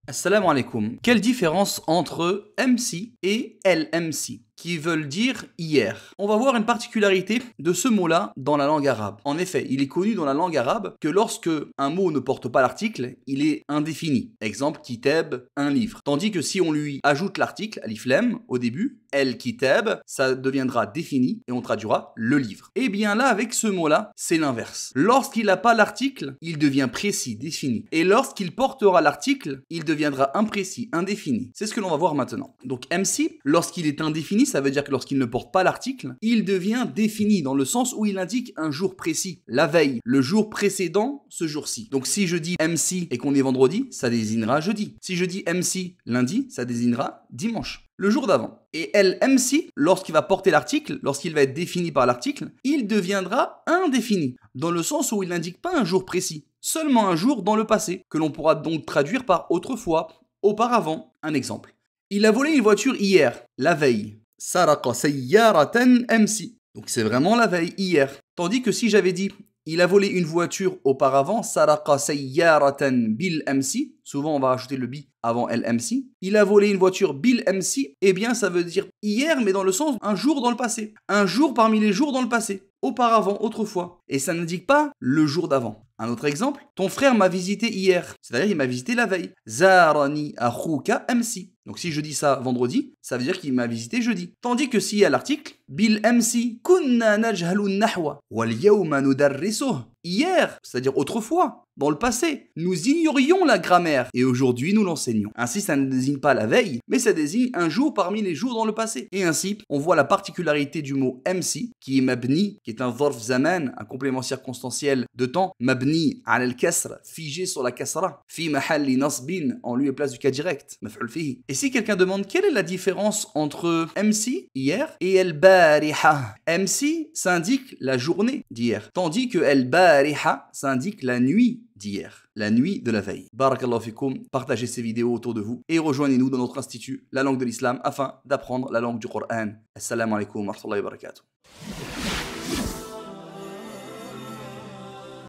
Assalamu alaikum. Quelle différence entre MC et LMC qui veulent dire hier? On va voir une particularité de ce mot-là dans la langue arabe. En effet, il est connu dans la langue arabe que lorsque un mot ne porte pas l'article, il est indéfini. Exemple, kitab, un livre. Tandis que si on lui ajoute l'article, alif lam, au début, el kitab, ça deviendra défini et on traduira le livre. Et bien là, avec ce mot-là, c'est l'inverse. Lorsqu'il n'a pas l'article, il devient précis, défini. Et lorsqu'il portera l'article, il deviendra imprécis, indéfini. C'est ce que l'on va voir maintenant. Donc MC, lorsqu'il est indéfini, ça veut dire que lorsqu'il ne porte pas l'article, il devient défini dans le sens où il indique un jour précis, la veille, le jour précédent, ce jour-ci. Donc si je dis MC et qu'on est vendredi, ça désignera jeudi. Si je dis MC lundi, ça désignera dimanche, le jour d'avant. Et LMC, lorsqu'il va porter l'article, lorsqu'il va être défini par l'article, il deviendra indéfini, dans le sens où il n'indique pas un jour précis, seulement un jour dans le passé, que l'on pourra donc traduire par autrefois, auparavant. Un exemple. Il a volé une voiture hier, la veille. Saraqa sayyaratan MC. Donc c'est vraiment la veille, hier. Tandis que si j'avais dit il a volé une voiture auparavant, Saraqa sayyaratan bil MC, souvent on va rajouter le bi avant LMC. Il a volé une voiture bil MC, eh bien ça veut dire hier, mais dans le sens un jour dans le passé. Un jour parmi les jours dans le passé. Auparavant, autrefois. Et ça n'indique pas le jour d'avant. Un autre exemple, ton frère m'a visité hier, c'est-à-dire il m'a visité la veille. Zarani akhuka MC. Donc si je dis ça vendredi, ça veut dire qu'il m'a visité jeudi. Tandis que s'il y a l'article, bil MC kunna najhalu nahwa wal yawma nudarrisuh. Hier, c'est-à-dire autrefois, dans le passé, nous ignorions la grammaire et aujourd'hui nous l'enseignons. Ainsi, ça ne désigne pas la veille, mais ça désigne un jour parmi les jours dans le passé. Et ainsi, on voit la particularité du mot MC, qui est mabni, qui est un zarf zaman, un complément circonstanciel de temps, mabni ala al-kasra, figé sur la kasra, fi mahalli nasbin, en lieu et place du cas direct, maf'ul fihi. Et si quelqu'un demande quelle est la différence entre MC, hier, et el-bariha, MC, ça indique la journée d'hier, tandis que el-bariha, ça indique la nuit d'hier, la nuit de la veille. Barakallahu fikoum, partagez ces vidéos autour de vous et rejoignez-nous dans notre institut, la langue de l'islam, afin d'apprendre la langue du Coran. Assalamu alaikum wa rahmatullahi wa barakatuh.